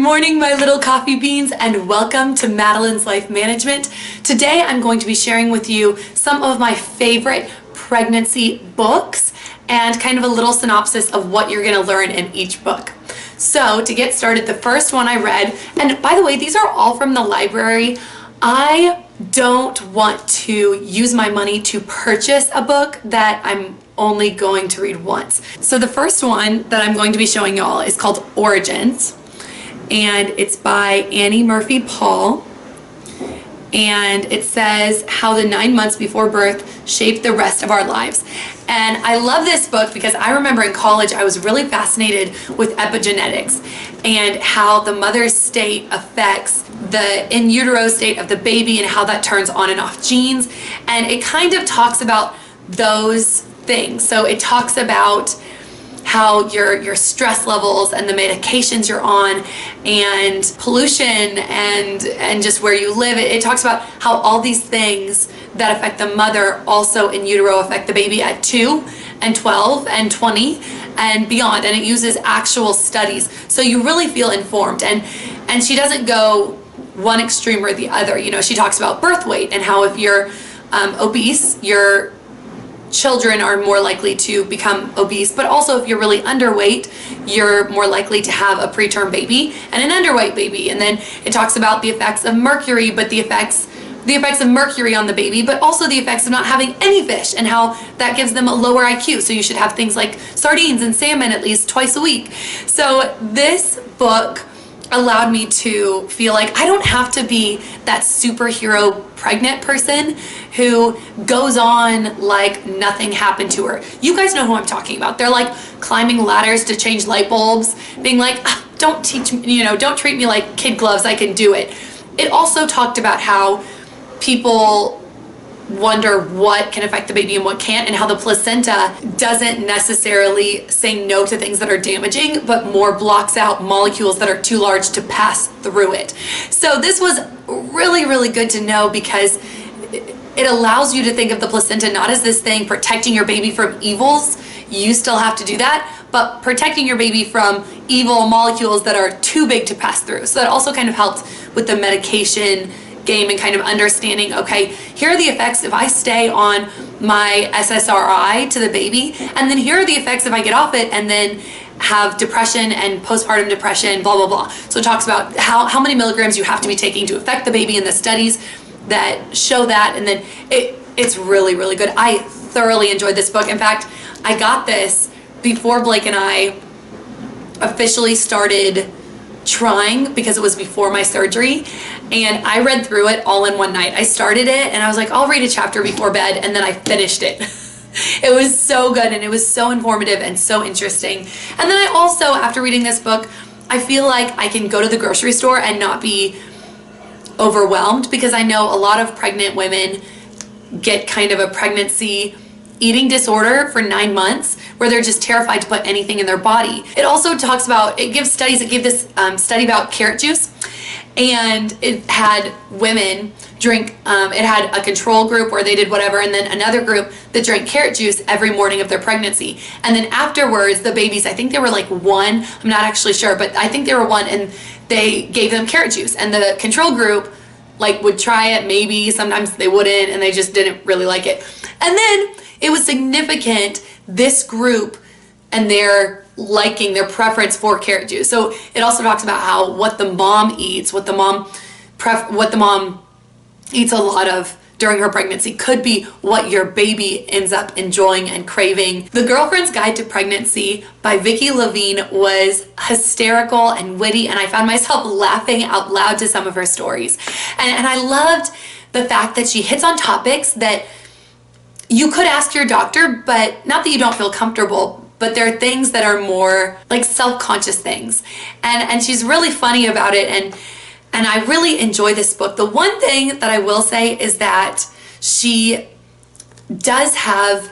morning, my little coffee beans, and welcome to Madeline's Life Management. Today I'm going to be sharing with you some of my favorite pregnancy books and kind of a little synopsis of what you're going to learn in each book. So to get started, the first one I read, and by the way, these are all from the library. I don't want to use my money to purchase a book that I'm only going to read once. So the first one that I'm going to be showing y'all is called Origins, and it's by Annie Murphy Paul, and it says how the 9 months before birth shaped the rest of our lives. And I love this book because I remember in college I was really fascinated with epigenetics and how the mother's state affects the in utero state of the baby and how that turns on and off genes, and it kind of talks about those things. So it talks about how your stress levels and the medications you're on and pollution and just where you live. It talks about how all these things that affect the mother also in utero affect the baby at 2 and 12 and 20 and beyond, and it uses actual studies so you really feel informed. And she doesn't go one extreme or the other. You know, she talks about birth weight and how if you're obese, your children are more likely to become obese, but also if you're really underweight, you're more likely to have a preterm baby and an underweight baby. And then it talks about the effects of mercury, but the effects of mercury on the baby, but also the effects of not having any fish and how that gives them a lower IQ. So you should have things like sardines and salmon at least twice a week. So this book allowed me to feel like I don't have to be that superhero pregnant person who goes on like nothing happened to her. You guys know who I'm talking about. They're like climbing ladders to change light bulbs, being like, don't teach me, don't treat me like kid gloves, I can do it. It also talked about how people wonder what can affect the baby and what can't, and how the placenta doesn't necessarily say no to things that are damaging, but more blocks out molecules that are too large to pass through it. So this was really, really good to know because it allows you to think of the placenta not as this thing protecting your baby from evils. You still have to do that, but protecting your baby from evil molecules that are too big to pass through. So that also kind of helped with the medication game and kind of understanding, okay, here are the effects if I stay on my SSRI to the baby, and then here are the effects if I get off it and then have depression and postpartum depression, blah, blah, blah. So it talks about how many milligrams you have to be taking to affect the baby and the studies that show that, and then it's really, really good. I thoroughly enjoyed this book. In fact, I got this before Blake and I officially started trying because it was before my surgery, and I read through it all in one night. I started it and I was like, I'll read a chapter before bed, and then I finished it. It was so good and it was so informative and so interesting. And then I also, after reading this book, I feel like I can go to the grocery store and not be overwhelmed, because I know a lot of pregnant women get kind of a pregnancy eating disorder for 9 months where they're just terrified to put anything in their body. It also talks about, it gives studies, it gave this study about carrot juice, and it had women drink, it had a control group where they did whatever, and then another group that drank carrot juice every morning of their pregnancy. And then afterwards, the babies, I think they were like 1, I'm not actually sure, but I think they were 1, and they gave them carrot juice. And the control group like would try it, maybe, sometimes they wouldn't, and they just didn't really like it. And then it was significant, this group and their liking, their preference for carrot juice. So it also talks about how what the mom eats, what the mom eats a lot of during her pregnancy could be what your baby ends up enjoying and craving. The Girlfriend's Guide to Pregnancy by Vicki Levine was hysterical and witty, and I found myself laughing out loud to some of her stories. And I loved the fact that she hits on topics that you could ask your doctor, but not that you don't feel comfortable, but there are things that are more like self-conscious things. And she's really funny about it, and I really enjoy this book. The one thing that I will say is that she does have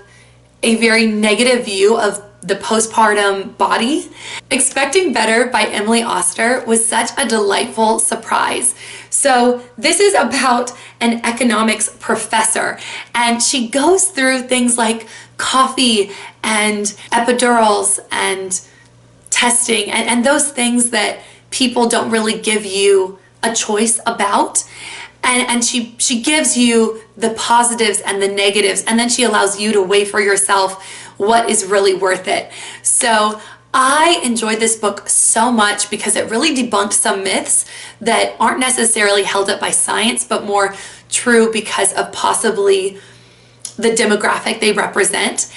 a very negative view of the postpartum body. Expecting Better by Emily Oster was such a delightful surprise. So this is about an economics professor, and she goes through things like coffee and epidurals and testing and those things that people don't really give you a choice about. And she gives you the positives and the negatives, and then she allows you to weigh for yourself what is really worth it. So I enjoyed this book so much because it really debunked some myths that aren't necessarily held up by science, but more true because of possibly the demographic they represent.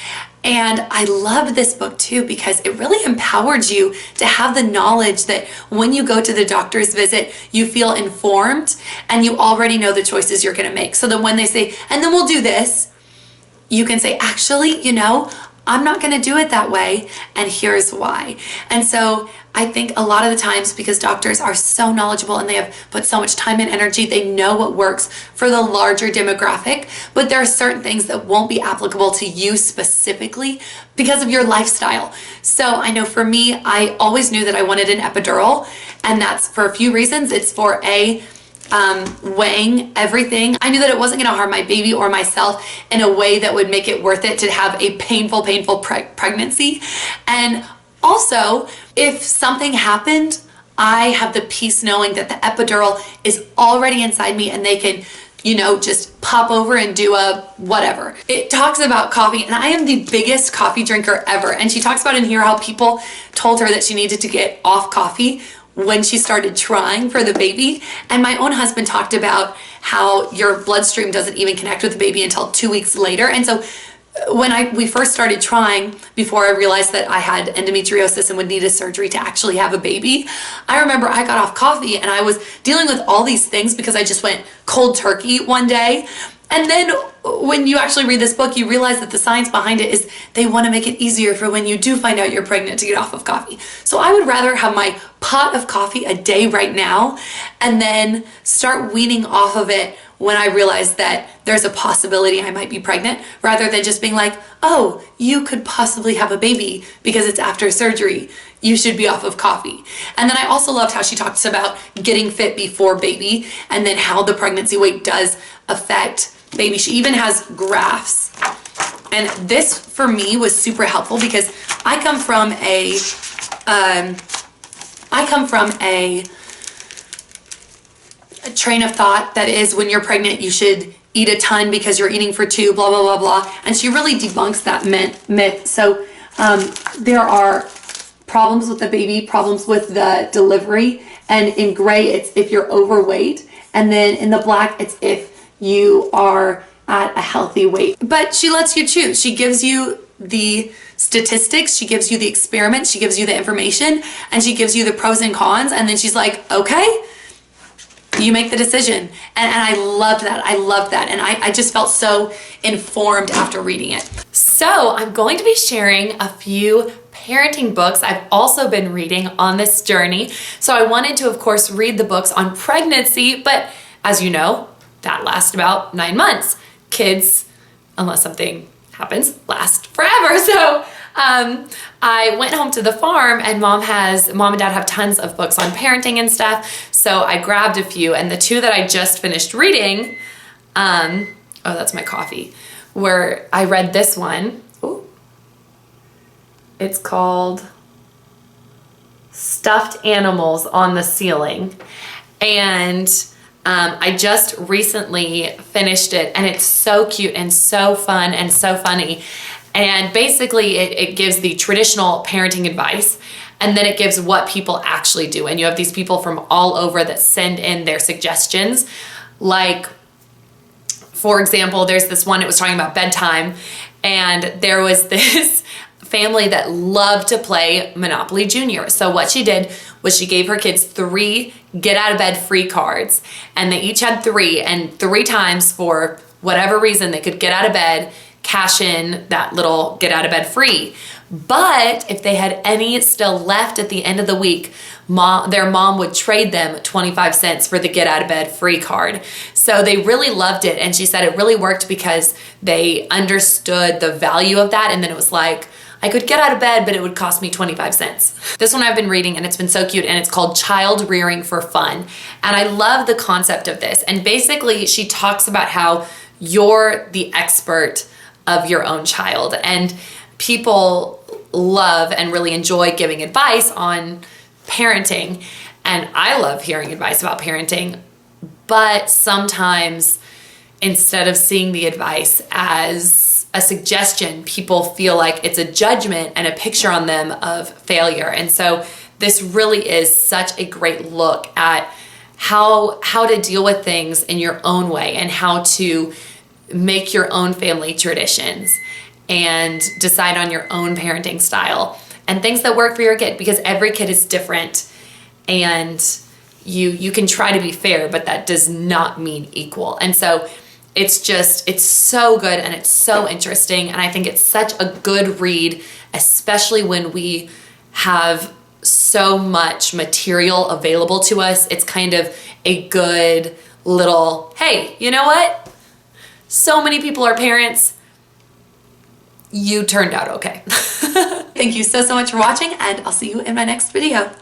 And I loved this book too because it really empowered you to have the knowledge that when you go to the doctor's visit, you feel informed and you already know the choices you're going to make. So that when they say, and then we'll do this, you can say, actually, I'm not going to do it that way, and here's why. And so I think a lot of the times, because doctors are so knowledgeable and they have put so much time and energy, they know what works for the larger demographic, but there are certain things that won't be applicable to you specifically because of your lifestyle. So I know for me, I always knew that I wanted an epidural, and that's for a few reasons. It's for weighing everything. I knew that it wasn't going to harm my baby or myself in a way that would make it worth it to have a painful pregnancy. And also, if something happened, I have the peace knowing that the epidural is already inside me and they can, just pop over and do a whatever. It talks about coffee, and I am the biggest coffee drinker ever. And she talks about in here how people told her that she needed to get off coffee when she started trying for the baby. And my own husband talked about how your bloodstream doesn't even connect with the baby until 2 weeks later. And so when we first started trying, before I realized that I had endometriosis and would need a surgery to actually have a baby, I remember I got off coffee and I was dealing with all these things because I just went cold turkey one day. And then when you actually read this book, you realize that the science behind it is they want to make it easier for when you do find out you're pregnant to get off of coffee. So I would rather have my pot of coffee a day right now and then start weaning off of it when I realize that there's a possibility I might be pregnant, rather than just being like, oh, you could possibly have a baby because it's after surgery. You should be off of coffee. And then I also loved how she talks about getting fit before baby and then how the pregnancy weight does affect baby. She even has graphs. And this for me was super helpful because I come from a train of thought that is when you're pregnant, you should eat a ton because you're eating for two, blah, blah, blah, blah. And she really debunks that myth. So there are problems with the baby, problems with the delivery. And in gray, it's if you're overweight. And then in the black, it's if you are at a healthy weight. But she lets you choose. She gives you the statistics, she gives you the experiments, she gives you the information, and she gives you the pros and cons. And then she's like, okay, you make the decision. And I loved that. I loved that. And I just felt so informed after reading it. So I'm going to be sharing a few parenting books I've also been reading on this journey. So I wanted to, of course, read the books on pregnancy, but as you know, that lasts about 9 months. Kids, unless something happens, last forever. So I went home to the farm, and mom and dad have tons of books on parenting and stuff. So I grabbed a few, and the two that I just finished reading, oh, that's my coffee, where I read this one. Ooh. It's called Stuffed Animals on the Ceiling. And I just recently finished it, and it's so cute and so fun and so funny. And basically it gives the traditional parenting advice, and then it gives what people actually do. And you have these people from all over that send in their suggestions. Like, for example, there's this one, it was talking about bedtime, and there was this family that loved to play Monopoly Junior. So what she did was she gave her kids 3 get out of bed free cards, and they each had 3, and 3 times for whatever reason they could get out of bed, cash in that little get out of bed free. But if they had any still left at the end of the week, their mom would trade them 25 cents for the get out of bed free card. So they really loved it. And she said it really worked because they understood the value of that. And then it was like, I could get out of bed, but it would cost me 25 cents. This one I've been reading, and it's been so cute, and it's called Child Rearing for Fun. And I love the concept of this. And basically she talks about how you're the expert of your own child, and people love and really enjoy giving advice on parenting. And I love hearing advice about parenting, but sometimes instead of seeing the advice as a suggestion, people feel like it's a judgment and a picture on them of failure. And so this really is such a great look at how to deal with things in your own way and how to make your own family traditions and decide on your own parenting style and things that work for your kid, because every kid is different, and you can try to be fair, but that does not mean equal. And so it's so good and it's so interesting, and I think it's such a good read, especially when we have so much material available to us. It's kind of a good little, hey, you know what? So many people are parents. You turned out okay. Thank you so much for watching, and I'll see you in my next video.